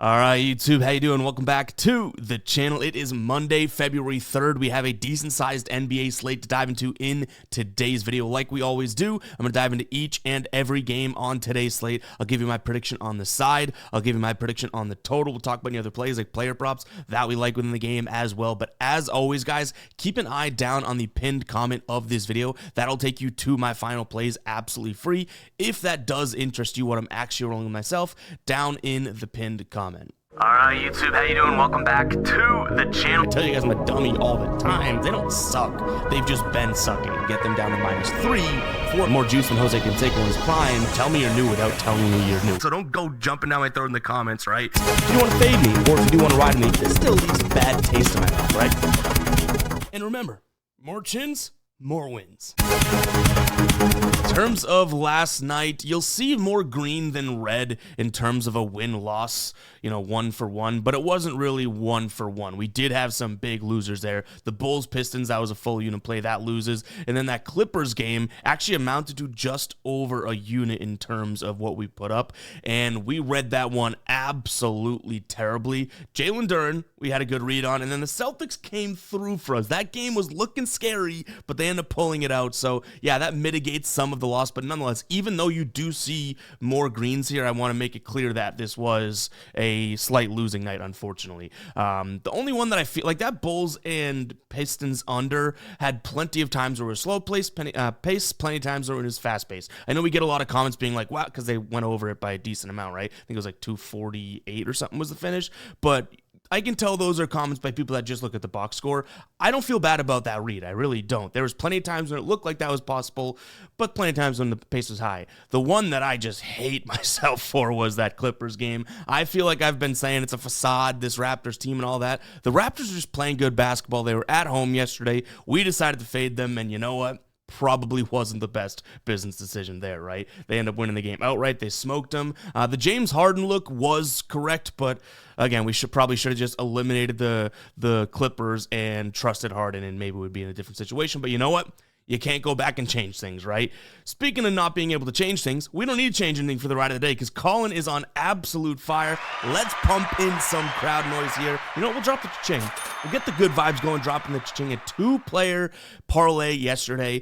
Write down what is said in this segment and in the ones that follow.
All right, YouTube, how you doing? Welcome back to the channel. It is Monday, February 3rd. We have a decent-sized NBA slate to dive into in today's video. Like we always do, I'm going to dive into each and every game on today's slate. I'll give you my prediction on the side. I'll give you my prediction on the total. We'll talk about any other plays like player props that we like within the game as well. But as always, guys, keep an eye down on the pinned comment of this video. That'll take you to my final plays absolutely free. If that does interest you, what I'm actually rolling myself, down in the pinned comment. Alright, YouTube, how you doing? Welcome back to the channel. I tell you guys I'm a dummy all the time. They don't suck. They've just been sucking. Get them down to -3 for more juice than Jose Canseco in his prime. Tell me you're new without telling me you're new. So don't go jumping down my throat in the comments, right? If you want to fade me, or if you do want to ride me, this still leaves a bad taste in my mouth, right? And remember, more chins, more wins. In terms of last night, you'll see more green than red in terms of a win-loss, 1-for-1, but it wasn't really 1-for-1. We did have some big losers there. The Bulls-Pistons, that was a full unit play, that loses. And then that Clippers game actually amounted to just over a unit in terms of what we put up, and we read that one absolutely terribly. Jalen Duren, we had a good read on, and then the Celtics came through for us. That game was looking scary, but they ended up pulling it out. So, yeah, that mitigates some of the loss, but nonetheless, even though you do see more greens here, I want to make it clear that this was a slight losing night, unfortunately. The only one that I feel like that Bulls and Pistons under had plenty of times where it was slow pace, plenty of times where it was fast pace. I know we get a lot of comments being like, wow, because they went over it by a decent amount, right? I think it was like 248 or something was the finish, but I can tell those are comments by people that just look at the box score. I don't feel bad about that read. I really don't. There was plenty of times when it looked like that was possible, but plenty of times when the pace was high. The one that I just hate myself for was that Clippers game. I feel like I've been saying it's a facade, this Raptors team and all that. The Raptors are just playing good basketball. They were at home yesterday. We decided to fade them, and you know what? Probably wasn't the best business decision there, right? They end up winning the game outright. They smoked them. The James Harden look was correct, but again, we should have just eliminated the Clippers and trusted Harden, and maybe we'd be in a different situation. But you know what? You can't go back and change things, right? Speaking of not being able to change things, we don't need to change anything for the ride of the day because Colin is on absolute fire. Let's pump in some crowd noise here. You know what? We'll drop the cha-ching. We'll get the good vibes going, dropping the cha-ching. A two-player parlay yesterday.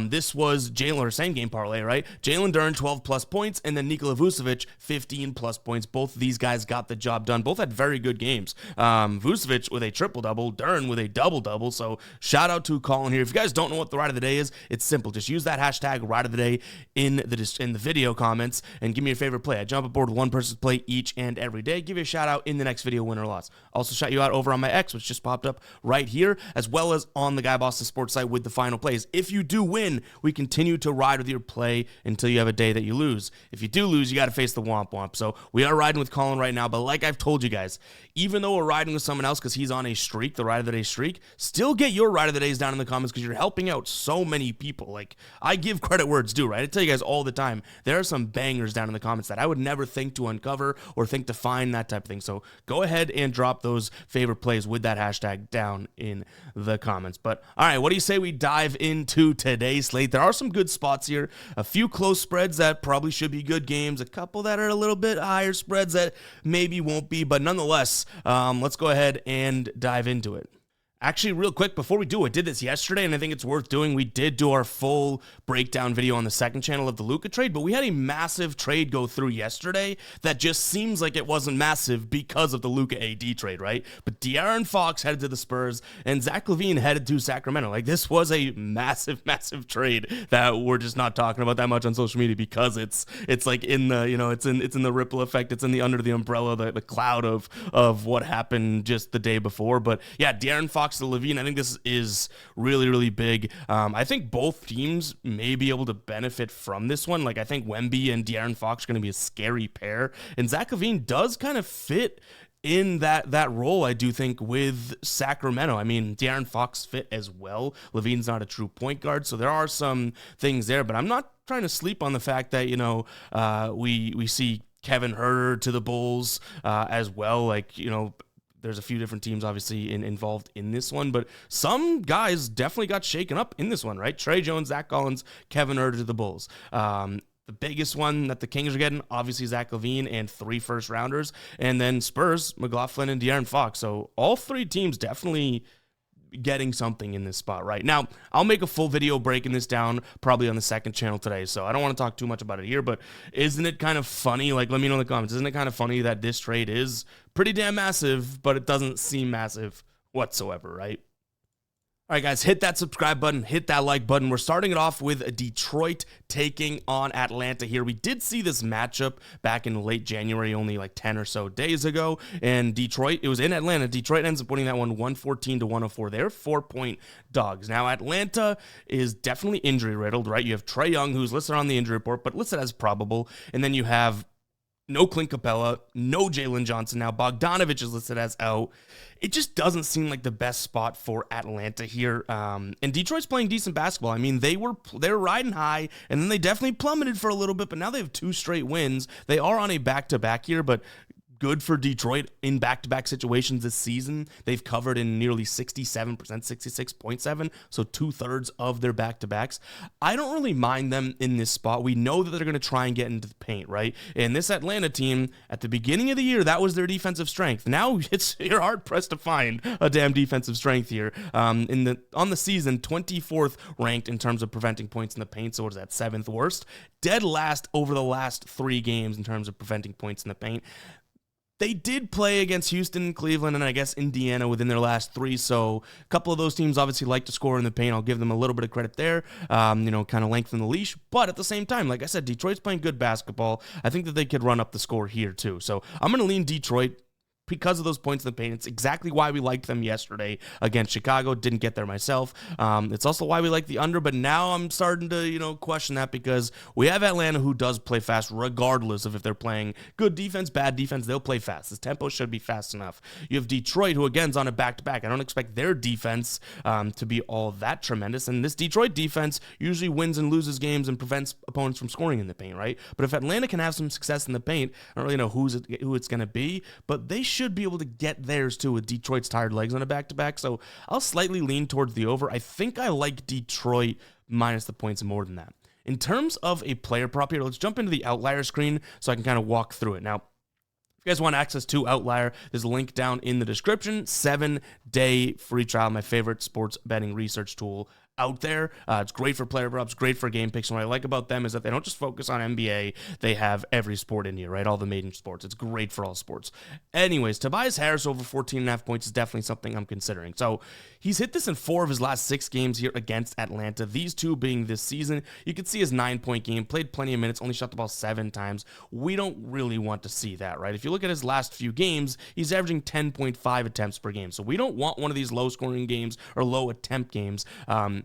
This was same game parlay, right? Jalen Duren, 12-plus points, and then Nikola Vucevic, 15-plus points. Both of these guys got the job done. Both had very good games. Vucevic with a triple-double, Duren with a double-double. So shout out to Colin here. If you guys don't know what the ride of the day is, it's simple. Just use that hashtag ride of the day in the video comments and give me your favorite play. I jump aboard with one person's play each and every day. Give you a shout out in the next video, win or loss. Also shout you out over on my X, which just popped up right here, as well as on the Guy Boston Sports site with the final plays. If you do win, we continue to ride with your play until you have a day that you lose. If you do lose, you got to face the womp womp. So we are riding with Colin right now, but like I've told you guys, even though we're riding with someone else because he's on a streak, the ride of the day streak, still get your ride of the days down in the comments because you're helping out so many people. Like, I give credit where it's due, right? I tell you guys all the time, there are some bangers down in the comments that I would never think to uncover or think to find, that type of thing. So go ahead and drop those favorite plays with that hashtag down in the comments. But all right, what do you say we dive into today's slate? There are some good spots here, a few close spreads that probably should be good games, a couple that are a little bit higher spreads that maybe won't be, but nonetheless, let's go ahead and dive into it. Actually, real quick, before we do, I did this yesterday, and I think it's worth doing. We did do our full breakdown video on the second channel of the Luka trade, but we had a massive trade go through yesterday that just seems like it wasn't massive because of the Luka AD trade, right? But De'Aaron Fox headed to the Spurs, and Zach LaVine headed to Sacramento. Like, this was a massive, massive trade that we're just not talking about that much on social media because it's like in the, it's in the ripple effect. It's in the under the umbrella, the cloud of what happened just the day before. But yeah, De'Aaron Fox to LaVine, I think this is really, really big. I think both teams may be able to benefit from this one. Like, I think Wemby and De'Aaron Fox are going to be a scary pair, and Zach LaVine does kind of fit in that role, I do think, with Sacramento. I mean, De'Aaron Fox fit as well. LaVine's not a true point guard, so there are some things there, but I'm not trying to sleep on the fact that, we see Kevin Huerter to the Bulls as well. Like, there's a few different teams obviously involved in this one, but some guys definitely got shaken up in this one, right? Trey Jones, Zach Collins, Kevin Huerter to the Bulls. The The biggest one that the Kings are getting, obviously Zach LaVine and 3 first-rounders. And then Spurs, McLaughlin and De'Aaron Fox. So all 3 teams definitely getting something in this spot right now. I'll make a full video breaking this down probably on the second channel today, so I don't want to talk too much about it here, but isn't it kind of funny? Like, let me know in the comments. Isn't it kind of funny that this trade is pretty damn massive, but it doesn't seem massive whatsoever, right? All right, guys, hit that subscribe button, hit that like button. We're starting it off with Detroit taking on Atlanta here. We did see this matchup back in late January, only like 10 or so days ago, and Detroit, it was in Atlanta. Detroit ends up winning that one 114-104. They're 4-point dogs. Now, Atlanta is definitely injury-riddled, right? You have Trae Young, who's listed on the injury report, but listed as probable, and then you have no Clint Capella, no Jalen Johnson. Now, Bogdanovich is listed as out. It just doesn't seem like the best spot for Atlanta here. And Detroit's playing decent basketball. I mean, they were riding high, and then they definitely plummeted for a little bit, but now they have 2 straight wins. They are on a back-to-back here, but good for Detroit in back-to-back situations this season. They've covered in nearly 67%, 66.7%, so 2/3 of their back-to-backs. I don't really mind them in this spot. We know that they're going to try and get into the paint, right? And this Atlanta team, at the beginning of the year, that was their defensive strength. Now you're hard-pressed to find a damn defensive strength here. On the season, 24th ranked in terms of preventing points in the paint, so what is that, 7th worst? Dead last over the last 3 games in terms of preventing points in the paint. They did play against Houston, Cleveland, and I guess Indiana within their last 3, so a couple of those teams obviously like to score in the paint. I'll give them a little bit of credit there, kind of lengthen the leash, but at the same time, like I said, Detroit's playing good basketball. I think that they could run up the score here too, so I'm going to lean Detroit because of those points in the paint. It's exactly why we liked them yesterday against Chicago. Didn't get there myself. It's also why we like the under, but now I'm starting to, question that because we have Atlanta who does play fast regardless of if they're playing good defense, bad defense. They'll play fast. This tempo should be fast enough. You have Detroit who, again, is on a back-to-back. I don't expect their defense to be all that tremendous, and this Detroit defense usually wins and loses games and prevents opponents from scoring in the paint, right? But if Atlanta can have some success in the paint, I don't really know who it's going to be, but they should be able to get theirs too with Detroit's tired legs on a back-to-back, so I'll slightly lean towards the over. I think I like Detroit minus the points more than that. In terms of a player prop here, let's jump into the outlier screen so I can kind of walk through it. Now, if you guys want access to Outlier, there's a link down in the description. 7-day free trial, my favorite sports betting research tool out there. It's great for player props, great for game picks. And what I like about them is that they don't just focus on NBA. They have every sport in here, right? All the major sports. It's great for all sports. Anyways, Tobias Harris over 14.5 points is definitely something I'm considering. So he's hit this in 4 of his last 6 games here against Atlanta. These 2 being this season. You can see his 9-point game, played plenty of minutes, only shot the ball 7 times. We don't really want to see that, right? If you look at his last few games, he's averaging 10.5 attempts per game. So we don't want one of these low-scoring games or low attempt games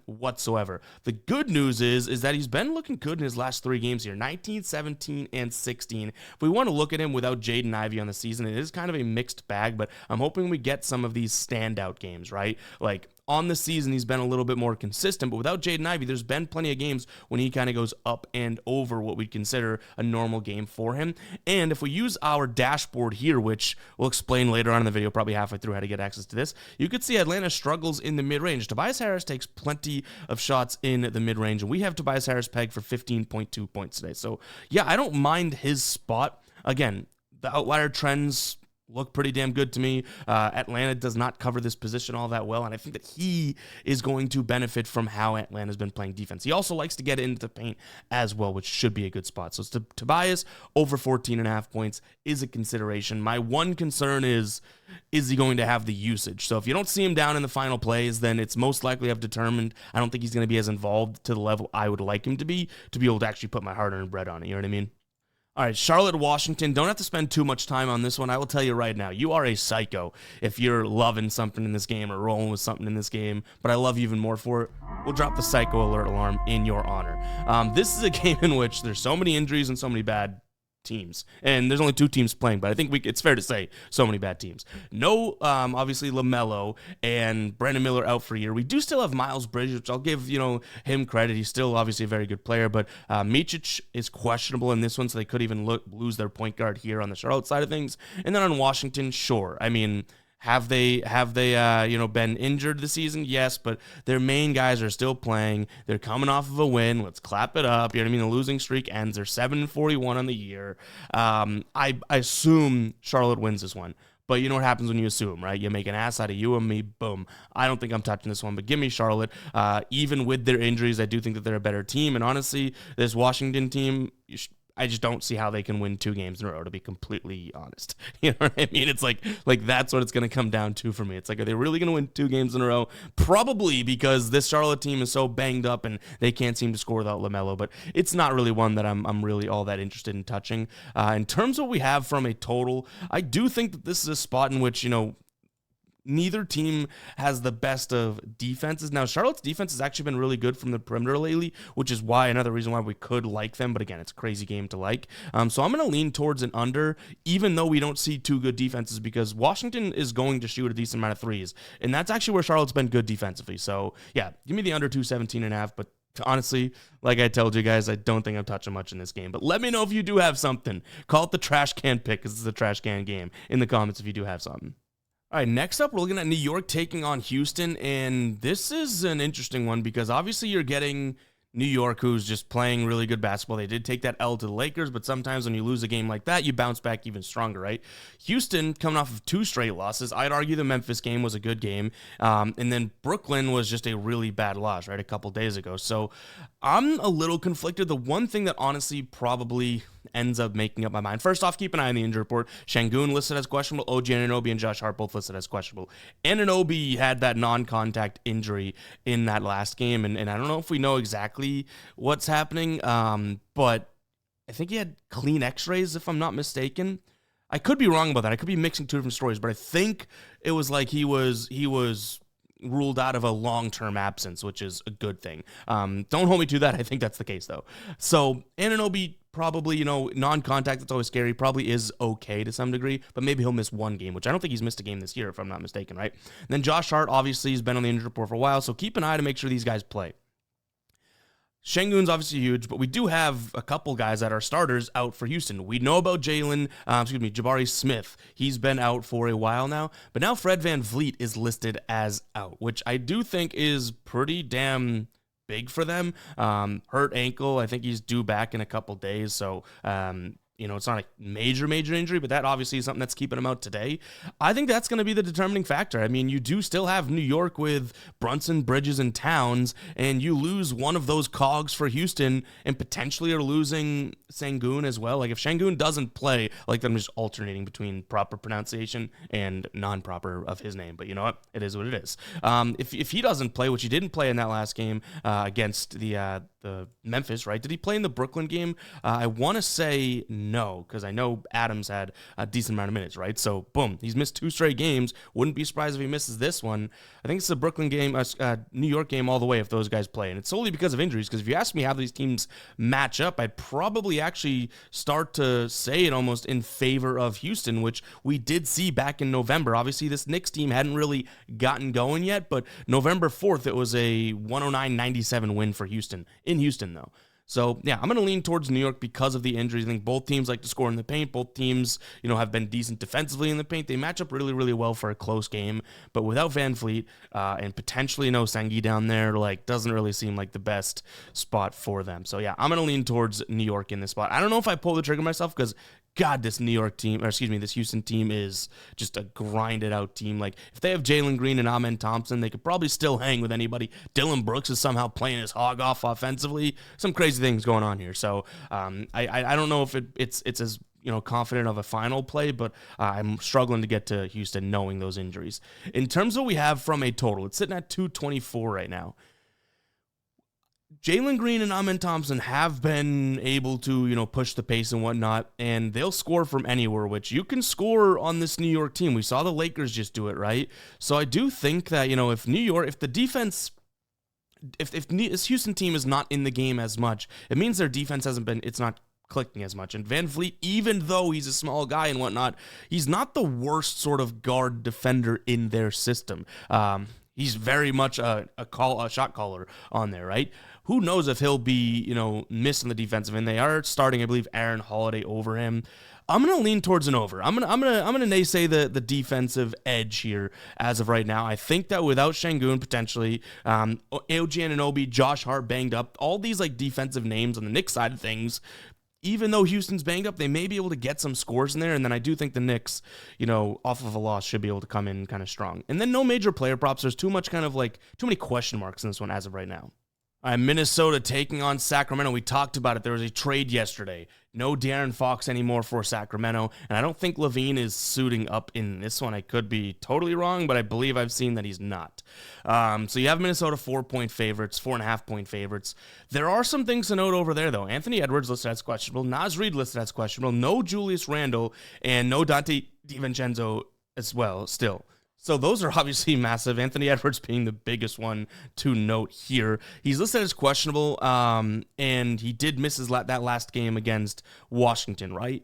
whatsoever. The good news is that he's been looking good in his last 3 games here, 19, 17, and 16. If we want to look at him without Jaden Ivey on the season, it is kind of a mixed bag, but I'm hoping we get some of these standout games, right? Like, on the season, he's been a little bit more consistent, but without Jaden Ivey, there's been plenty of games when he kind of goes up and over what we'd consider a normal game for him. And if we use our dashboard here, which we'll explain later on in the video, probably halfway through how to get access to this, you could see Atlanta struggles in the mid-range. Tobias Harris takes plenty of shots in the mid-range, and we have Tobias Harris pegged for 15.2 points today. So, yeah, I don't mind his spot. Again, the outlier trends look pretty damn good to me. Atlanta does not cover this position all that well, and I think that he is going to benefit from how Atlanta's been playing defense. He also likes to get into the paint as well, which should be a good spot. So Tobias over 14.5 points is a consideration. My one concern is he going to have the usage? So if you don't see him down in the final plays, then it's most likely I've determined I don't think he's going to be as involved to the level I would like him to be able to actually put my hard-earned bread on it. You know what I mean? All right, Charlotte, Washington. Don't have to spend too much time on this one. I will tell you right now, you are a psycho if you're loving something in this game or rolling with something in this game, but I love you even more for it. We'll drop the psycho alert alarm in your honor. This is a game in which there's so many injuries and so many bad teams, and there's only 2 teams playing, but I think it's fair to say so many bad teams. No, obviously LaMelo and Brandon Miller out for a year. We do still have Miles Bridges, which I'll give him credit. He's still obviously a very good player, but Micic is questionable in this one, so they could even lose their point guard here on the Charlotte side of things. And then on Washington, sure. I mean, Have they been injured this season? Yes, but their main guys are still playing. They're coming off of a win. Let's clap it up. You know what I mean? The losing streak ends. They're 7-41 on the year. I assume Charlotte wins this one. But you know what happens when you assume, right? You make an ass out of you and me, boom. I don't think I'm touching this one, but give me Charlotte. Even with their injuries, I do think that they're a better team. And honestly, this Washington team, I just don't see how they can win 2 games in a row, to be completely honest. You know what I mean? It's like that's what it's going to come down to for me. It's like, are they really going to win 2 games in a row? Probably, because this Charlotte team is so banged up and they can't seem to score without LaMelo, but it's not really one that I'm really all that interested in touching. In terms of what we have from a total, I do think that this is a spot in which, neither team has the best of defenses. Now, Charlotte's defense has actually been really good from the perimeter lately, which is another reason why we could like them. But again, it's a crazy game to like. So I'm going to lean towards an under, even though we don't see 2 good defenses, because Washington is going to shoot a decent amount of threes. And that's actually where Charlotte's been good defensively. So yeah, give me the under 217.5. But honestly, like I told you guys, I don't think I'm touching much in this game. But let me know if you do have something. Call it the trash can pick, because it's a trash can game, in the comments if you do have something. All right, next up, we're looking at New York taking on Houston, and this is an interesting one because obviously you're getting New York, who's just playing really good basketball. They did take that L to the Lakers, but sometimes when you lose a game like that, you bounce back even stronger, right? Houston, coming off of 2 straight losses. I'd argue the Memphis game was a good game, and then Brooklyn was just a really bad loss, right, a couple days ago. So I'm a little conflicted. The one thing that honestly probably ends up making up my mind. First off, keep an eye on the injury report. Şengün listed as questionable. OG Anunoby and Josh Hart both listed as questionable. Anunoby had that non-contact injury in that last game, and I don't know if we know exactly what's happening, but I think he had clean x-rays, if I'm not mistaken. I could be wrong about that. I could be mixing 2 different stories, but I think it was like he was ruled out of a long-term absence, which is a good thing. Don't hold me to that. I think that's the case, though. So Anunoby, probably, non-contact, that's always scary, probably is okay to some degree, but maybe he'll miss 1 game, which I don't think he's missed a game this year, if I'm not mistaken, right? And then Josh Hart, obviously, has been on the injury report for a while, so keep an eye to make sure these guys play. Şengün's obviously huge, but we do have a couple guys that are starters out for Houston. We know about Jabari Smith. He's been out for a while now, but now Fred VanVleet is listed as out, which I do think is pretty damn big for them. Hurt ankle. I think he's due back in a couple days, so it's not a major injury, but that obviously is something that's keeping him out today. I think that's going to be the determining factor. I mean, you do still have New York with Brunson, Bridges, and Towns, and you lose one of those cogs for Houston and potentially are losing Şengün as well. Like, if Şengün doesn't play, like, I'm just alternating between proper pronunciation and non-proper of his name, but you know what? It is what it is. If he doesn't play, which he didn't play in that last game against the Memphis, right? Did he play in the Brooklyn game? I want to say no, because I know Adams had a decent amount of minutes, right? So, boom, he's missed 2 straight games. Wouldn't be surprised if he misses this one. I think it's the Brooklyn game, New York game all the way if those guys play. And it's solely because of injuries, because if you ask me how these teams match up, I'd probably actually start to say it almost in favor of Houston, which we did see back in November. Obviously, this Knicks team hadn't really gotten going yet, but November 4th, it was a 109-97 win for Houston. In Houston, though. So, yeah, I'm going to lean towards New York because of the injuries. I think both teams like to score in the paint. Both teams, have been decent defensively in the paint. They match up really, really well for a close game. But without VanVleet and potentially Sengi down there, doesn't really seem like the best spot for them. So, yeah, I'm going to lean towards New York in this spot. I don't know if I pull the trigger myself because God, this this Houston team is just a grinded out team. Like, if they have Jalen Green and Amen Thompson, they could probably still hang with anybody. Dylan Brooks is somehow playing his hog off offensively. Some crazy things going on here. So I don't know if it's as confident of a final play, but I'm struggling to get to Houston knowing those injuries. In terms of what we have from a total, it's sitting at 224 right now. Jalen Green and Amen Thompson have been able to, push the pace and whatnot, and they'll score from anywhere, which you can score on this New York team. We saw the Lakers just do it, right? So I do think that, if the defense, if this Houston team is not in the game as much, it means their defense it's not clicking as much. And VanVleet, even though he's a small guy and whatnot, he's not the worst sort of guard defender in their system. He's very much a shot caller on there, right? Who knows if he'll be, missing the defensive end. They are starting, I believe, Aaron Holiday over him. I'm gonna lean towards an over. I'm gonna naysay the defensive edge here as of right now. I think that without Şengün potentially, OG Anunoby, Josh Hart banged up, all these like defensive names on the Knicks side of things, even though Houston's banged up, they may be able to get some scores in there. And then I do think the Knicks, off of a loss, should be able to come in kind of strong. And then no major player props. There's too many question marks in this one as of right now. All right, Minnesota taking on Sacramento. We talked about it. There was a trade yesterday. No De'Aaron Fox anymore for Sacramento. And I don't think LaVine is suiting up in this one. I could be totally wrong, but I believe I've seen that he's not. So you have Minnesota 4-point favorites, 4.5-point favorites. There are some things to note over there, though. Anthony Edwards listed as questionable. Naz Reid listed as questionable. No Julius Randle and no Dante DiVincenzo as well still. So those are obviously massive. Anthony Edwards being the biggest one to note here. He's listed as questionable, and he did miss that last game against Washington, right?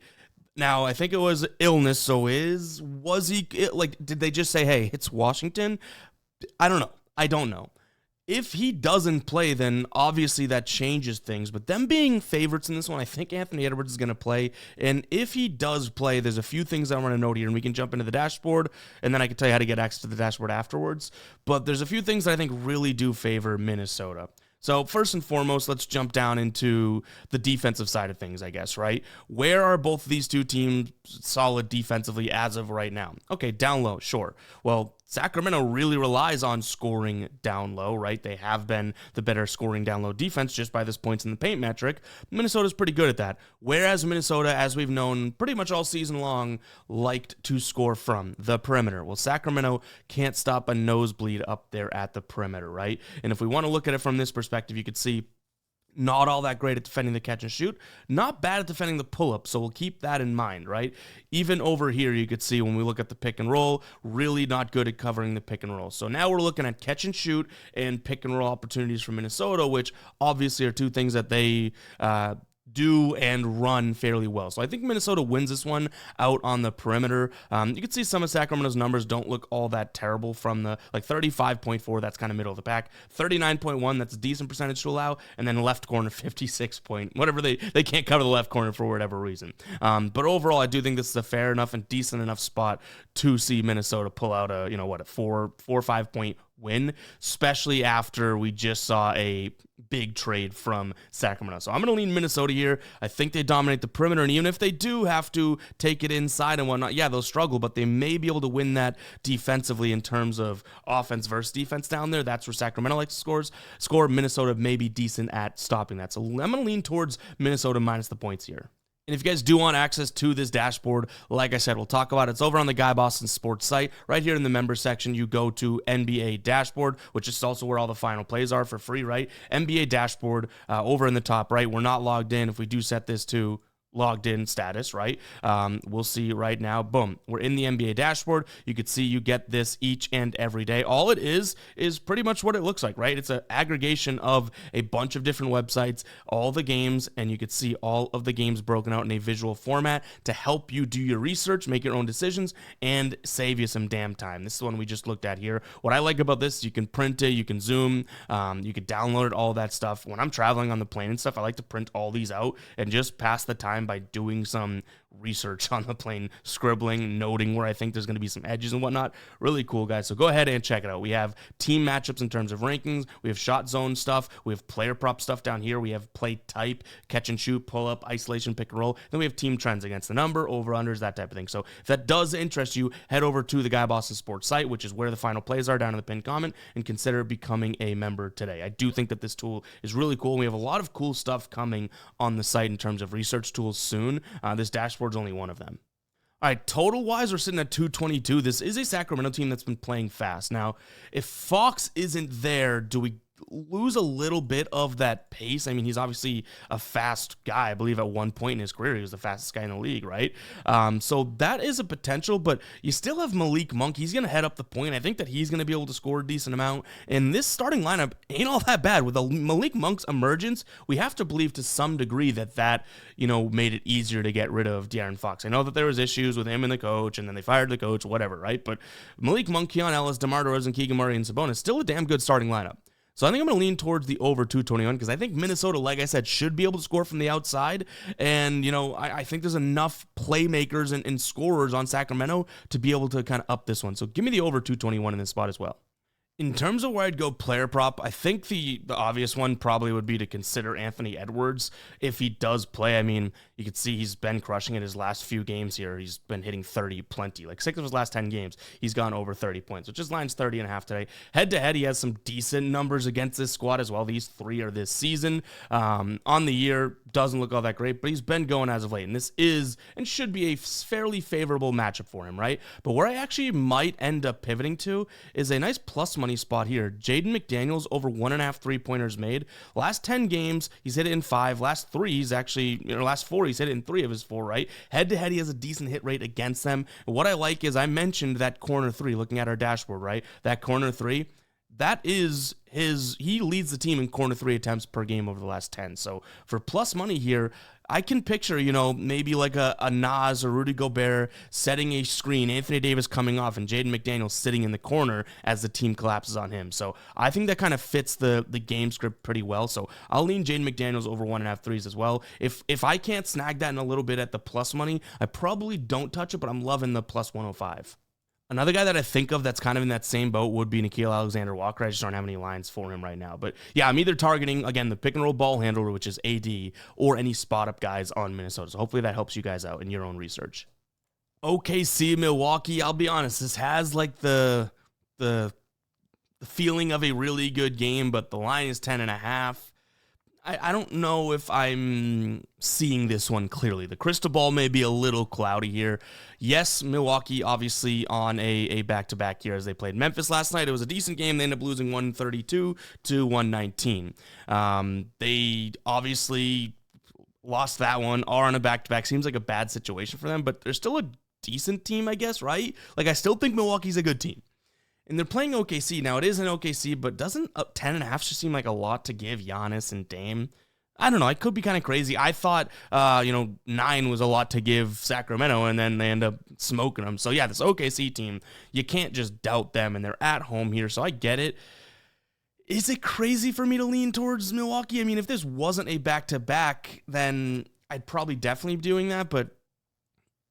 Now, I think it was illness, so was he, did they just say, hey, it's Washington? I don't know. If he doesn't play, then obviously that changes things. But them being favorites in this one, I think Anthony Edwards is going to play. And if he does play, there's a few things I want to note here. And we can jump into the dashboard, and then I can tell you how to get access to the dashboard afterwards. But there's a few things that I think really do favor Minnesota. So first and foremost, let's jump down into the defensive side of things, I guess, right? Where are both these two teams solid defensively as of right now? Okay, down low, sure. Well, Sacramento really relies on scoring down low, right? They have been the better scoring down low defense just by this points in the paint metric. Minnesota's pretty good at that. Whereas Minnesota, as we've known pretty much all season long, liked to score from the perimeter. Well, Sacramento can't stop a nosebleed up there at the perimeter, right? And if we want to look at it from this perspective, you could see not all that great at defending the catch and shoot, not bad at defending the pull-up, so we'll keep that in mind, right? Even over here, you could see when we look at the pick and roll, really not good at covering the pick and roll. So now we're looking at catch and shoot and pick and roll opportunities for Minnesota, which obviously are two things that they do and run fairly well. So I think Minnesota wins this one out on the perimeter. You can see some of Sacramento's numbers don't look all that terrible from the 35.4, that's kind of middle of the pack. 39.1, that's a decent percentage to allow. And then left corner, 56 point, whatever they can't cover the left corner for whatever reason. But overall, I do think this is a fair enough and decent enough spot to see Minnesota pull out a 4 or 5 point win, especially after we just saw a big trade from Sacramento. So I'm going to lean Minnesota here. I think they dominate the perimeter, and even if they do have to take it inside and whatnot, yeah, they'll struggle, but they may be able to win that defensively in terms of offense versus defense down there. That's where Sacramento likes to score. Minnesota may be decent at stopping that. So I'm going to lean towards Minnesota minus the points here. And if you guys do want access to this dashboard, like I said, we'll talk about it. It's over on the Guy Boston Sports site. Right here in the member section, you go to NBA Dashboard, which is also where all the final plays are for free, right? NBA Dashboard over in the top right. We're not logged in. If we do set this to logged in status, right? We'll see right now, boom, we're in the NBA dashboard. You could see you get this each and every day. All it is pretty much what it looks like, right? It's an aggregation of a bunch of different websites, all the games, and you could see all of the games broken out in a visual format to help you do your research, make your own decisions, and save you some damn time. This is the one we just looked at here. What I like about this, you can print it, you can zoom, you could download it, all that stuff. When I'm traveling on the plane and stuff, I like to print all these out and just pass the time by doing some research on the plane, scribbling, noting where I think there's going to be some edges and whatnot. Really cool, guys. So go ahead and check it out. We have team matchups in terms of rankings. We have shot zone stuff. We have player prop stuff down here. We have play type, catch and shoot, pull up, isolation, pick and roll. Then we have team trends against the number, over-unders, that type of thing. So if that does interest you, head over to the Guy Boston Sports site, which is where the final plays are, down in the pinned comment, and consider becoming a member today. I do think that this tool is really cool. We have a lot of cool stuff coming on the site in terms of research tools soon. This dashboard's only one of them. All right, total-wise, we're sitting at 222. This is a Sacramento team that's been playing fast. Now, if Fox isn't there, do we lose a little bit of that pace? I mean, he's obviously a fast guy. I believe at one point in his career, he was the fastest guy in the league, right? So that is a potential, but you still have Malik Monk. He's going to head up the point. I think that he's going to be able to score a decent amount, and this starting lineup ain't all that bad. With Malik Monk's emergence, we have to believe to some degree that made it easier to get rid of De'Aaron Fox. I know that there was issues with him and the coach, and then they fired the coach, whatever, right? But Malik Monk, Keon Ellis, DeMar DeRozan, Keegan Murray, and Sabonis, still a damn good starting lineup. So I think I'm going to lean towards the over 221 because I think Minnesota, like I said, should be able to score from the outside. And, I think there's enough playmakers and scorers on Sacramento to be able to kind of up this one. So give me the over 221 in this spot as well. In terms of where I'd go player prop, I think the obvious one probably would be to consider Anthony Edwards if he does play. I mean, you can see he's been crushing it his last few games here. He's been hitting 30 plenty. Like 6 of his last 10 games, he's gone over 30 points, which is lines 30.5 today. Head-to-head, he has some decent numbers against this squad as well. These 3 are this season. On the year, doesn't look all that great, but he's been going as of late. And this is and should be a fairly favorable matchup for him, right? But where I actually might end up pivoting to is a nice plus money spot here. Jaden McDaniels over 1.5 3-pointers made. Last 10 games, he's hit it in 5. Last 4, he's hit it in 3 of his 4, right? Head to head, he has a decent hit rate against them. And what I like is I mentioned that corner 3, looking at our dashboard, right? That corner 3, that is he leads the team in corner 3 attempts per game over the last 10. So for plus money here, I can picture, maybe like a Nas or Rudy Gobert setting a screen, Anthony Davis coming off, and Jaden McDaniels sitting in the corner as the team collapses on him. So I think that kind of fits the game script pretty well. So I'll lean Jaden McDaniels over 1.5 threes as well. If I can't snag that in a little bit at the plus money, I probably don't touch it, but I'm loving the plus 105. Another guy that I think of that's kind of in that same boat would be Nickeil Alexander-Walker. I just don't have any lines for him right now. But yeah, I'm either targeting, again, the pick and roll ball handler, which is AD, or any spot up guys on Minnesota. So hopefully that helps you guys out in your own research. OKC, Milwaukee, I'll be honest, this has like the feeling of a really good game, but the line is 10.5. I don't know if I'm seeing this one clearly. The crystal ball may be a little cloudy here. Yes, Milwaukee obviously on a back-to-back here as they played Memphis last night. It was a decent game. They ended up losing 132 to 119. They obviously lost that one, are on a back-to-back. Seems like a bad situation for them, but they're still a decent team, I guess, right? Like, I still think Milwaukee's a good team. And they're playing OKC. Now, it is an OKC, but doesn't up 10.5 just seem like a lot to give Giannis and Dame? I don't know. It could be kind of crazy. I thought, 9 was a lot to give Sacramento, and then they end up smoking them. So, yeah, this OKC team, you can't just doubt them, and they're at home here, so I get it. Is it crazy for me to lean towards Milwaukee? I mean, if this wasn't a back-to-back, then I'd probably definitely be doing that, but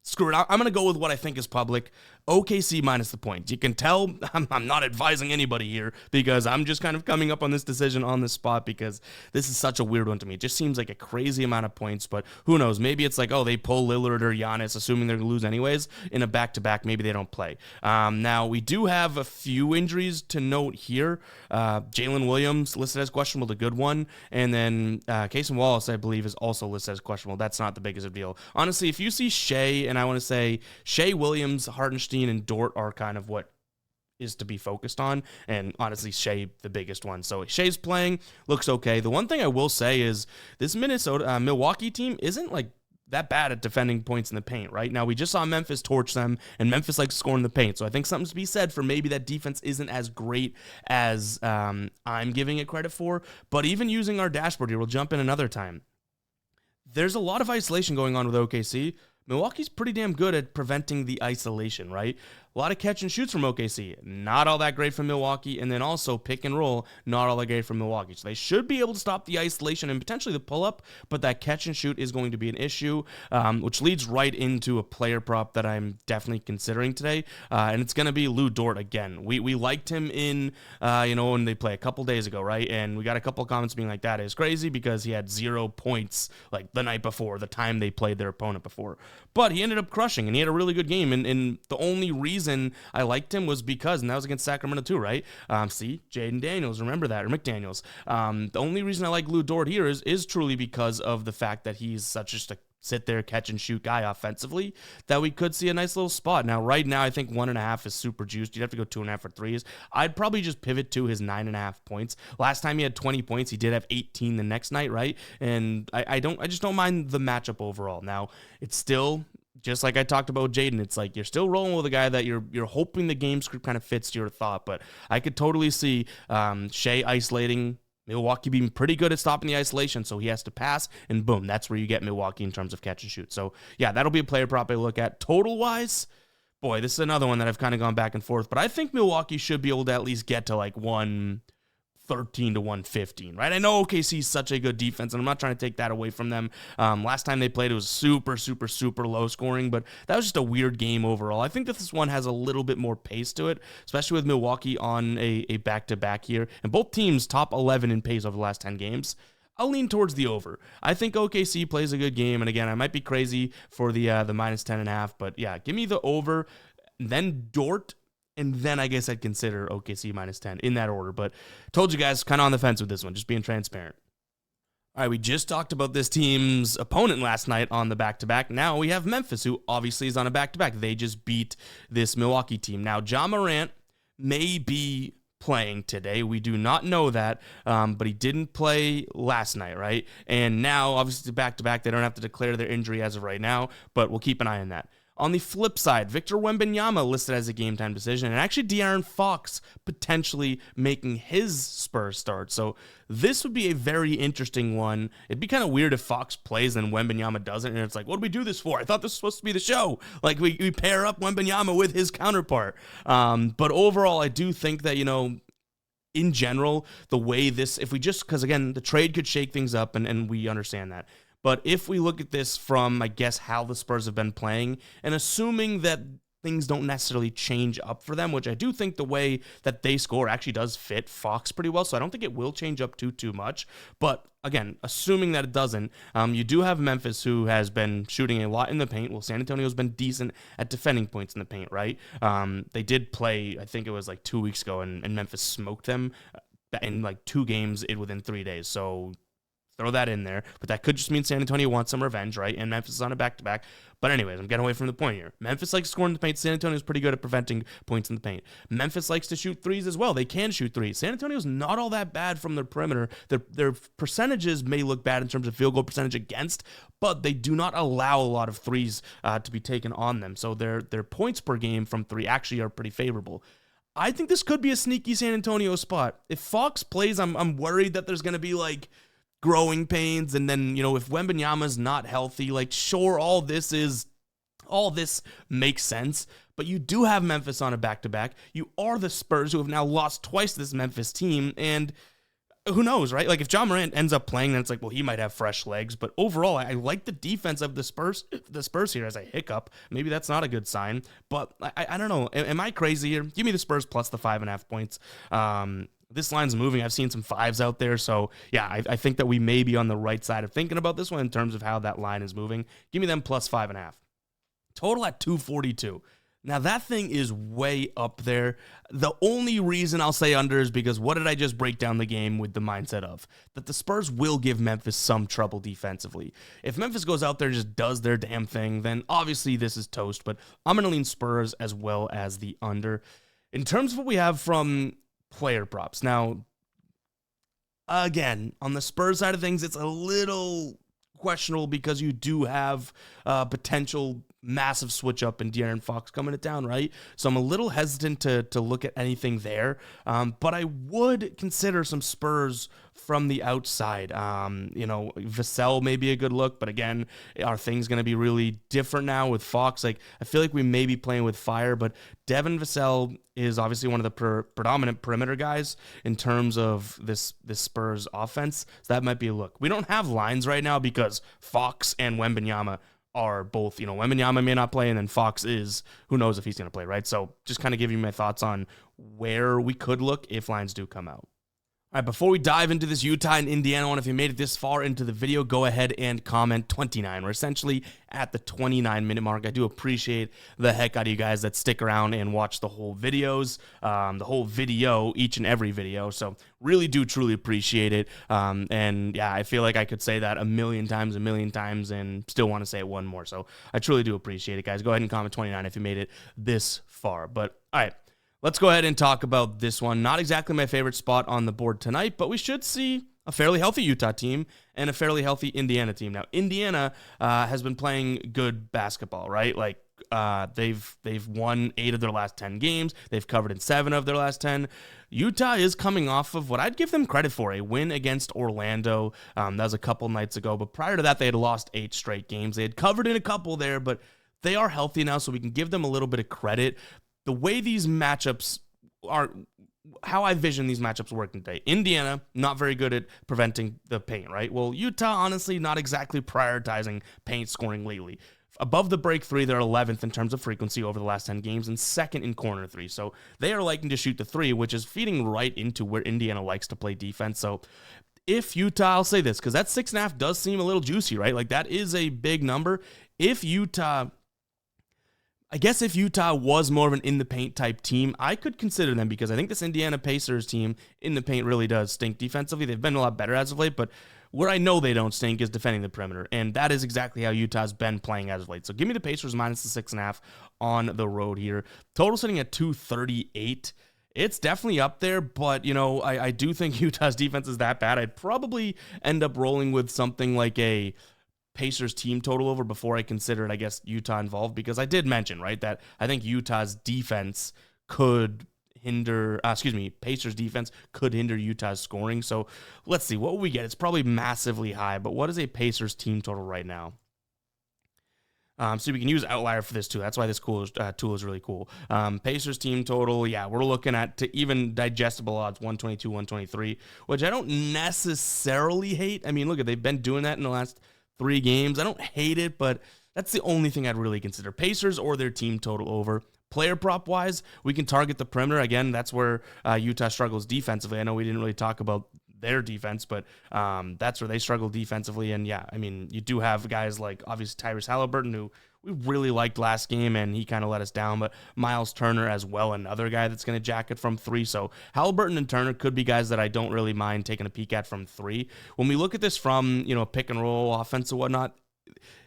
screw it. I'm going to go with what I think is public. OKC minus the points. You can tell I'm not advising anybody here because I'm just kind of coming up on this decision on the spot because this is such a weird one to me. It just seems like a crazy amount of points, but who knows? Maybe it's like, they pull Lillard or Giannis, assuming they're going to lose anyways. In a back-to-back, maybe they don't play. Now, we do have a few injuries to note here. Jalen Williams listed as questionable, the good one, and then Cason Wallace, I believe, is also listed as questionable. That's not the biggest of a deal. Honestly, if you see Shea, and I want to say Shea, Williams, Hartenstein, and Dort are kind of what is to be focused on, and honestly, Shea the biggest one. So Shea's playing, looks okay. The one thing I will say is this Milwaukee team isn't like that bad at defending points in the paint, right? Now, we just saw Memphis torch them, and Memphis likes scoring the paint, so I think something's to be said for maybe that defense isn't as great as I'm giving it credit for, but even using our dashboard here, we'll jump in another time. There's a lot of isolation going on with OKC. Milwaukee's pretty damn good at preventing the isolation, right? A lot of catch and shoots from OKC. Not all that great from Milwaukee. And then also pick and roll, not all that great from Milwaukee. So they should be able to stop the isolation and potentially the pull-up, but that catch and shoot is going to be an issue, which leads right into a player prop that I'm definitely considering today. And it's going to be Lou Dort again. We liked him in, when they play a couple days ago, right? And we got a couple comments being like, that is crazy because he had 0 points like the night before, the time they played their opponent before. But he ended up crushing, and he had a really good game. And the only reason I liked him was because, and that was against Sacramento too, right? See, Jaden Daniels, remember that, or McDaniels. The only reason I like Lou Dort here is truly because of the fact that he's such just a sit there, catch and shoot guy offensively, that we could see a nice little spot. Now, right now, I think 1.5 is super juiced. You'd have to go 2.5 for threes. I'd probably just pivot to his 9.5 points. Last time he had 20 points, he did have 18 the next night, right? And I just don't mind the matchup overall. Now, it's still, just like I talked about Jaden, it's like you're still rolling with a guy that you're hoping the game script kind of fits your thought, but I could totally see Shea isolating, Milwaukee being pretty good at stopping the isolation, so he has to pass, and boom, that's where you get Milwaukee in terms of catch and shoot. So, yeah, that'll be a player prop I look at. Total-wise, boy, this is another one that I've kind of gone back and forth, but I think Milwaukee should be able to at least get to like 1 13 to 115, right? I know OKC is such a good defense, and I'm not trying to take that away from them. Last time they played, it was super, super, super low scoring, but that was just a weird game overall. I think that this one has a little bit more pace to it, especially with Milwaukee on a back-to-back here, and both teams top 11 in pace over the last 10 games. I'll lean towards the over. I think OKC plays a good game, and again, I might be crazy for the minus 10.5, but yeah, give me the over, then Dort, and then I guess I'd consider OKC minus 10 in that order. But told you guys, kind of on the fence with this one, just being transparent. All right, we just talked about this team's opponent last night on the back-to-back. Now we have Memphis, who obviously is on a back-to-back. They just beat this Milwaukee team. Now, Ja Morant may be playing today. We do not know that, but he didn't play last night, right? And now, obviously, back-to-back, they don't have to declare their injury as of right now, but we'll keep an eye on that. On the flip side, Victor Wembanyama listed as a game-time decision, and actually De'Aaron Fox potentially making his Spurs start. So this would be a very interesting one. It'd be kind of weird if Fox plays and Wembanyama doesn't, and it's like, what do we do this for? I thought this was supposed to be the show. Like, we pair up Wembanyama with his counterpart. But overall, I do think that, in general, the way this, if we just, because again, the trade could shake things up, and we understand that. But if we look at this from, I guess, how the Spurs have been playing, and assuming that things don't necessarily change up for them, which I do think the way that they score actually does fit Fox pretty well, so I don't think it will change up too much. But again, assuming that it doesn't, you do have Memphis, who has been shooting a lot in the paint. Well, San Antonio's been decent at defending points in the paint, right? They did play, I think it was like 2 weeks ago, and Memphis smoked them in like 2 games within 3 days. So throw that in there, but that could just mean San Antonio wants some revenge, right? And Memphis is on a back-to-back. But anyways, I'm getting away from the point here. Memphis likes scoring in the paint. San Antonio is pretty good at preventing points in the paint. Memphis likes to shoot threes as well. They can shoot threes. San Antonio's not all that bad from their perimeter. Their percentages may look bad in terms of field goal percentage against, but they do not allow a lot of threes to be taken on them. So their points per game from three actually are pretty favorable. I think this could be a sneaky San Antonio spot. If Fox plays, I'm worried that there's going to be like growing pains, and then, if Wembanyama's not healthy, like, sure, all this makes sense, but you do have Memphis on a back-to-back. You are the Spurs, who have now lost twice to this Memphis team, and who knows, right? Like, if Ja Morant ends up playing, then it's like, well, he might have fresh legs, but overall, I like the defense of the Spurs here as a hiccup. Maybe that's not a good sign, but I don't know. Am I crazy here? Give me the Spurs plus the 5.5 points. This line's moving. I've seen some 5s out there. So, yeah, I think that we may be on the right side of thinking about this one in terms of how that line is moving. Give me them plus 5.5. Total at 242. Now, that thing is way up there. The only reason I'll say under is because what did I just break down the game with the mindset of? That the Spurs will give Memphis some trouble defensively. If Memphis goes out there and just does their damn thing, then obviously this is toast. But I'm going to lean Spurs as well as the under. In terms of what we have from player props. Now, again, on the Spurs side of things, it's a little questionable because you do have potential massive switch up in De'Aaron Fox coming it down, right? So I'm a little hesitant to look at anything there, but I would consider some Spurs from the outside. Vassell may be a good look, but again, are things going to be really different now with Fox? Like, I feel like we may be playing with fire, but Devin Vassell is obviously one of the predominant perimeter guys in terms of this Spurs offense, so that might be a look. We don't have lines right now because Fox and Wembanyama are both, Wembanyama may not play, and then Fox is, who knows if he's going to play, right? So just kind of giving you my thoughts on where we could look if lines do come out. All right, before we dive into this Utah and Indiana one, if you made it this far into the video, go ahead and comment 29. We're essentially at the 29-minute mark. I do appreciate the heck out of you guys that stick around and watch the whole videos, the whole video, each and every video. So really do truly appreciate it. And yeah, I feel like I could say that a million times, and still want to say it one more. So I truly do appreciate it, guys. Go ahead and comment 29 if you made it this far. But all right. Let's go ahead and talk about this one. Not exactly my favorite spot on the board tonight, but we should see a fairly healthy Utah team and a fairly healthy Indiana team. Now, Indiana has been playing good basketball, right? Like, they've won 8 of their last 10 games. They've covered in 7 of their last 10. Utah is coming off of what I'd give them credit for, a win against Orlando. That was a couple nights ago, but prior to that, they had lost 8 straight games. They had covered in a couple there, but they are healthy now, so we can give them a little bit of credit. The way these matchups are, how I vision these matchups working today. Indiana, not very good at preventing the paint, right? Well, Utah, honestly, not exactly prioritizing paint scoring lately. Above the break three, they're 11th in terms of frequency over the last 10 games and second in corner three. So they are liking to shoot the three, which is feeding right into where Indiana likes to play defense. So if Utah, I'll say this, because that 6.5 does seem a little juicy, right? Like that is a big number. If Utah was more of an in the paint type team, I could consider them, because I think this Indiana Pacers team in the paint really does stink defensively. They've been a lot better as of late, but where I know they don't stink is defending the perimeter, and that is exactly how Utah's been playing as of late. So give me the Pacers minus the 6.5 on the road here. Total sitting at 238. It's definitely up there, but, I do think Utah's defense is that bad. I'd probably end up rolling with something like a Pacers team total over before I considered, I guess, Utah involved, because I did mention, right, that I think Utah's defense could Pacers defense could hinder Utah's scoring. So let's see, what will we get? It's probably massively high, but what is a Pacers team total right now? So we can use Outlier for this too. That's why this tool is really cool. Pacers team total, yeah, we're looking at, to even digestible odds, 122, 123, which I don't necessarily hate. I mean, look, they've been doing that in the last 3 games. I don't hate it, but that's the only thing I'd really consider. Pacers or their team total over. Player prop wise, we can target the perimeter. Again, that's where Utah struggles defensively. I know we didn't really talk about their defense, but that's where they struggle defensively. And yeah, I mean, you do have guys like, obviously, Tyrese Halliburton, who we really liked last game, and he kind of let us down, but Miles Turner as well, another guy that's going to jack it from 3. So Halliburton and Turner could be guys that I don't really mind taking a peek at from 3. When we look at this from, pick and roll offense and whatnot,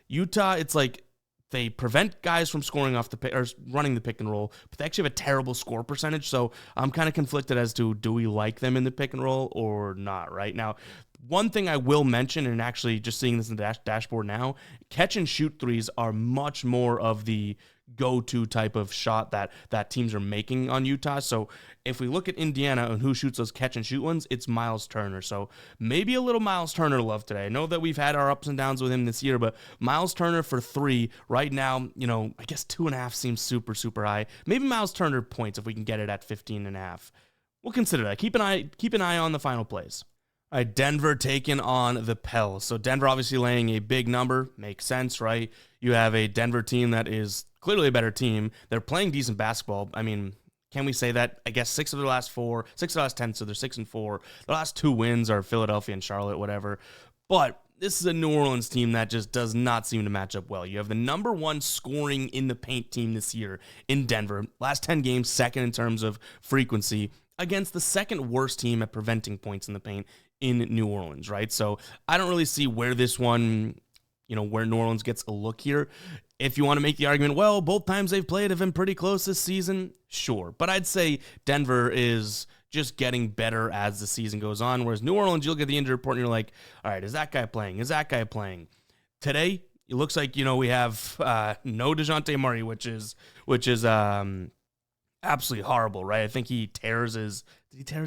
Utah, it's like they prevent guys from scoring off the pick or running the pick and roll, but they actually have a terrible score percentage. So I'm kind of conflicted as to, do we like them in the pick and roll or not right now? One thing I will mention, and actually just seeing this in the dashboard now, catch and shoot threes are much more of the go-to type of shot that teams are making on Utah. So if we look at Indiana and who shoots those catch and shoot ones, it's Miles Turner. So maybe a little Miles Turner love today. I know that we've had our ups and downs with him this year, but Miles Turner for 3 right now, I guess 2.5 seems super, super high. Maybe Miles Turner points if we can get it at 15.5. We'll consider that. Keep an eye on the final plays. All right, Denver taking on the Pels. So Denver obviously laying a big number. Makes sense, right? You have a Denver team that is clearly a better team. They're playing decent basketball. I mean, can we say that? I guess 6 of the last 10, so they're 6-4. The last 2 wins are Philadelphia and Charlotte, whatever. But this is a New Orleans team that just does not seem to match up well. You have the number 1 scoring in the paint team this year in Denver. Last 10 games, second in terms of frequency, against the second worst team at preventing points in the paint in New Orleans, right? So I don't really see where this one, where New Orleans gets a look here. If you want to make the argument, well, both times they've played have been pretty close this season, sure. But I'd say Denver is just getting better as the season goes on, whereas New Orleans, you look at the injury report and you're like, all right, is that guy playing? Is that guy playing? Today, it looks like, we have no DeJounte Murray, which is absolutely horrible, right? I think he tears his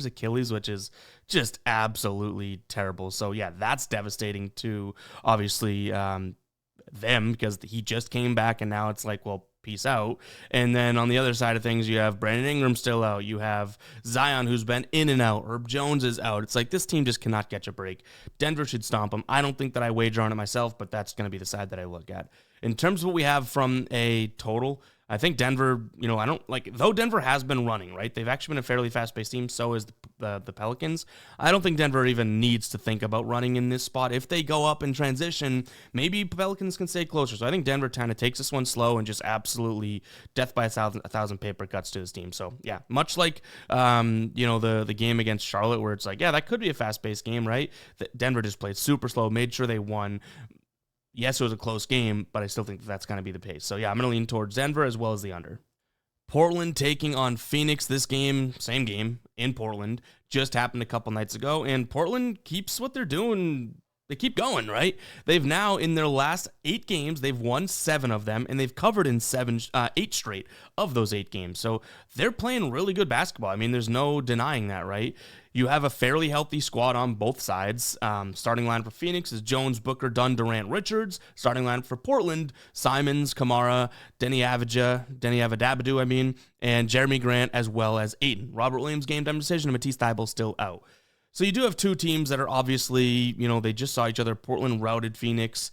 Achilles, which is just absolutely terrible. So yeah, that's devastating to obviously them, because he just came back and now it's like, well, peace out. And then on the other side of things, you have Brandon Ingram still out. You have Zion, who's been in and out. Herb Jones is out. It's like this team just cannot catch a break. Denver should stomp them. I don't think that I wager on it myself, but that's going to be the side that I look at. In terms of what we have from a total, I think Denver, I don't like, though Denver has been running, right? They've actually been a fairly fast-paced team, so is the Pelicans. I don't think Denver even needs to think about running in this spot. If they go up in transition, maybe Pelicans can stay closer. So I think Denver kind of takes this one slow and just absolutely death by a thousand paper cuts to his team. So yeah, much like, the game against Charlotte, where it's like, yeah, that could be a fast-paced game, right? Denver just played super slow, made sure they won. Yes, it was a close game, but I still think that's going to be the pace. So yeah, I'm going to lean towards Denver as well as the under. Portland taking on Phoenix. This game, same game in Portland, just happened a couple nights ago, and Portland keeps what they're doing they keep going, right? They've now, in their last 8 games, they've won 7 of them, and they've covered in 8 straight of those 8 games. So they're playing really good basketball. I mean, there's no denying that, right? You have a fairly healthy squad on both sides. Starting line for Phoenix is Jones, Booker, Dunn, Durant, Richards. Starting line for Portland, Simons, Kamara, Denny Avdija, and Jeremy Grant, as well as Ayton. Robert Williams game time decision, and Matisse Thybulle still out. So you do have 2 teams that are obviously, they just saw each other. Portland routed Phoenix.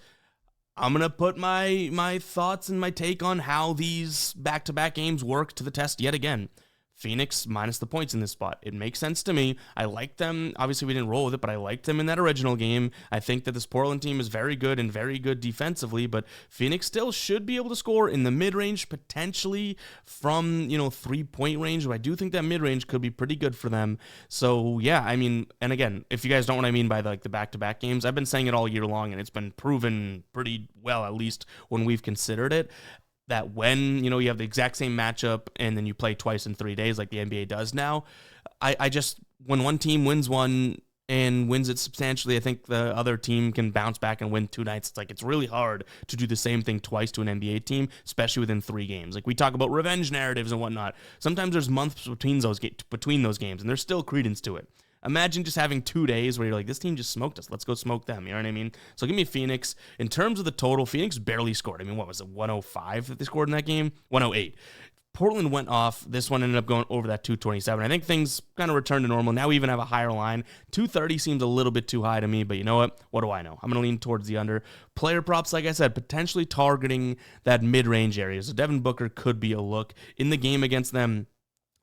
I'm going to put my thoughts and my take on how these back-to-back games work to the test yet again. Phoenix minus the points in this spot. It makes sense to me. I like them. Obviously, we didn't roll with it, but I liked them in that original game. I think that this Portland team is very good and very good defensively, but Phoenix still should be able to score in the mid-range, potentially from, 3-point range. But I do think that mid-range could be pretty good for them. So, yeah, and again, if you guys don't know what I mean by the back-to-back games, I've been saying it all year long, and it's been proven pretty well, at least when we've considered it, that when, you have the exact same matchup and then you play twice in 3 days like the NBA does now, I just, when one team wins one and wins it substantially, I think the other team can bounce back and win 2 nights. It's really hard to do the same thing twice to an NBA team, especially within 3 games. Like, we talk about revenge narratives and whatnot. Sometimes there's months between those games, and there's still credence to it. Imagine just having 2 days where you're like, this team just smoked us. Let's go smoke them. You know what I mean? So give me Phoenix. In terms of the total, Phoenix barely scored. What was it, 105 that they scored in that game? 108. Portland went off. This one ended up going over that 227. I think things kind of returned to normal. Now we even have a higher line. 230 seems a little bit too high to me, but you know what? What do I know? I'm going to lean towards the under. Player props, like I said, potentially targeting that mid-range area. So Devin Booker could be a look in the game against them.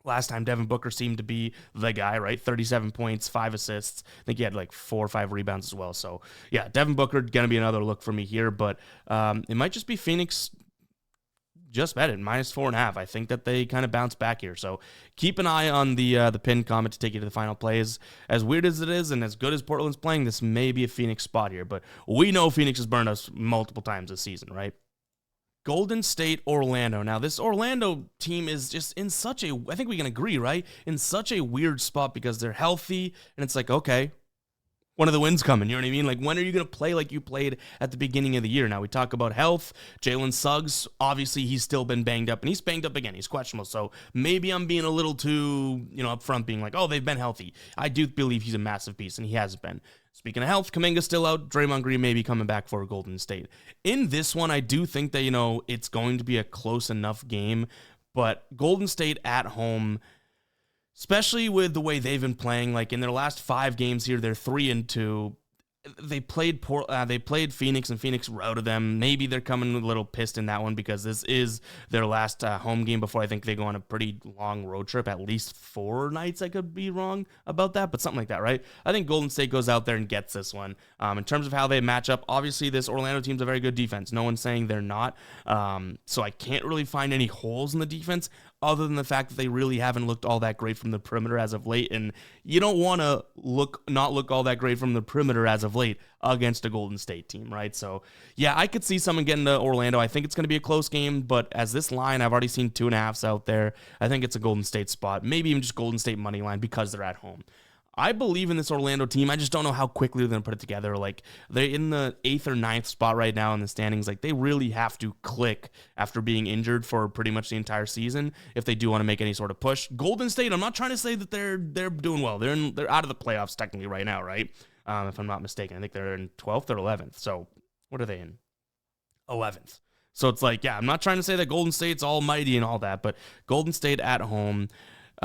Last time, Devin Booker seemed to be the guy, right? 37 points, 5 assists. I think he had 4 or 5 rebounds as well. So, yeah, Devin Booker going to be another look for me here. But it might just be Phoenix just bet it, -4.5. I think that they kind of bounce back here. So keep an eye on the pinned comment to take you to the final plays. As weird as it is and as good as Portland's playing, this may be a Phoenix spot here. But we know Phoenix has burned us multiple times this season, right? Golden State, Orlando. Now, this Orlando team is just in such a, I think we can agree, right? In such a weird spot because they're healthy, and it's like, okay, when are the wins coming? You know what I mean? Like, when are you going to play like you played at the beginning of the year? Now, we talk about health. Jalen Suggs, obviously, he's still been banged up, and he's banged up again. He's questionable, so maybe I'm being a little too, up front, being like, oh, they've been healthy. I do believe he's a massive piece, and he hasn't been. Speaking of health, Kuminga's still out. Draymond Green may be coming back for Golden State. In this one, I do think that, it's going to be a close enough game, but Golden State at home, especially with the way they've been playing, like in their last 5 games here, they're 3-2. They played Phoenix, and Phoenix routed them. Maybe they're coming a little pissed in that one because this is their last home game before I think they go on a pretty long road trip, at least 4 nights. I could be wrong about that, but something like that, right? I think Golden State goes out there and gets this one. In terms of how they match up, obviously this Orlando team's a very good defense. No one's saying they're not. So I can't really find any holes in the defense other than the fact that they really haven't looked all that great from the perimeter as of late. And you don't want to not look all that great from the perimeter as of late against a Golden State team, right? So, yeah, I could see someone getting to Orlando. I think it's going to be a close game, but as this line, I've already seen 2.5s out there. I think it's a Golden State spot, maybe even just Golden State money line because they're at home. I believe in this Orlando team. I just don't know how quickly they're going to put it together. Like, they're in the 8th or 9th spot right now in the standings. Like, they really have to click after being injured for pretty much the entire season if they do want to make any sort of push. Golden State, I'm not trying to say that they're doing well. They're out of the playoffs technically right now, right? If I'm not mistaken. I think they're in 12th or 11th. So, what are they in? 11th. So, it's like, yeah, I'm not trying to say that Golden State's almighty and all that, but Golden State at home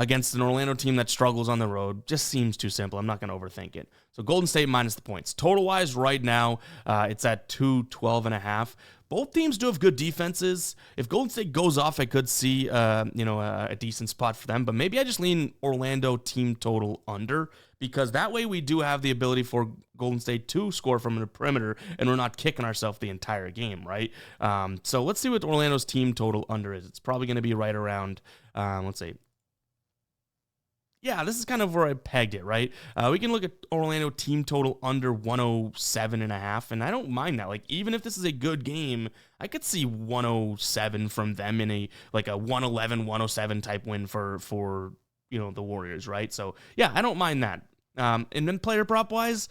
against an Orlando team that struggles on the road just seems too simple. I'm not going to overthink it. So Golden State minus the points. Total-wise, right now, it's at 212.5. Both teams do have good defenses. If Golden State goes off, I could see, a decent spot for them. But maybe I just lean Orlando team total under because that way we do have the ability for Golden State to score from the perimeter and we're not kicking ourselves the entire game, right? So let's see what Orlando's team total under is. It's probably going to be right around, let's see. Yeah, this is kind of where I pegged it, right? We can look at Orlando team total under 107.5, and I don't mind that. Like, even if this is a good game, I could see 107 from them in a 111, 107 type win for the Warriors, right? So, yeah, I don't mind that. And then player prop wise,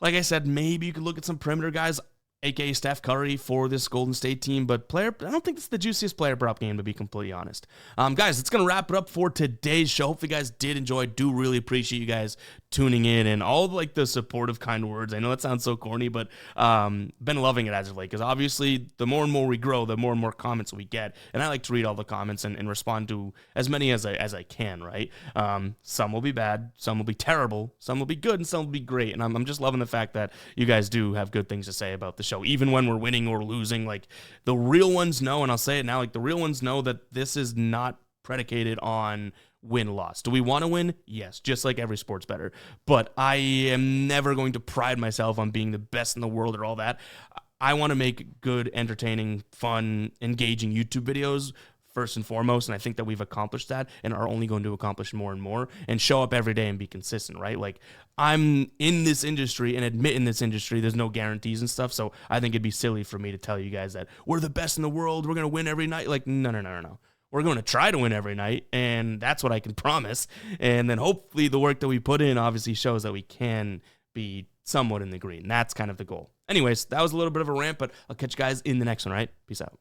Like I said, maybe you could look at some perimeter guys, aka Steph Curry, for this Golden State team, but I don't think it's the juiciest player prop game, to be completely honest. Guys, it's going to wrap it up for today's show. Hopefully you guys did enjoy. Do really appreciate you guys tuning in and all like the supportive kind words. I know that sounds so corny, but been loving it as of late, because obviously the more and more we grow, the more and more comments we get, and I like to read all the comments and respond to as many as I can, right? Some will be bad, some will be terrible, some will be good, and some will be great, and I'm just loving the fact that you guys do have good things to say about the show. Even when we're winning or losing, like the real ones know, and I'll say it now, like the real ones know that this is not predicated on win-loss. Do we want to win? Yes, just like every sports bettor. But I am never going to pride myself on being the best in the world or all that. I want to make good, entertaining, fun, engaging YouTube videos first and foremost, and I think that we've accomplished that and are only going to accomplish more and more, and show up every day and be consistent, right? Like, I'm in this industry and admit in this industry there's no guarantees and stuff, so I think it'd be silly for me to tell you guys that we're the best in the world, we're going to win every night. Like, no. We're going to try to win every night, and that's what I can promise. And then hopefully the work that we put in obviously shows that we can be somewhat in the green. That's kind of the goal. Anyways, that was a little bit of a rant, but I'll catch you guys in the next one, right? Peace out.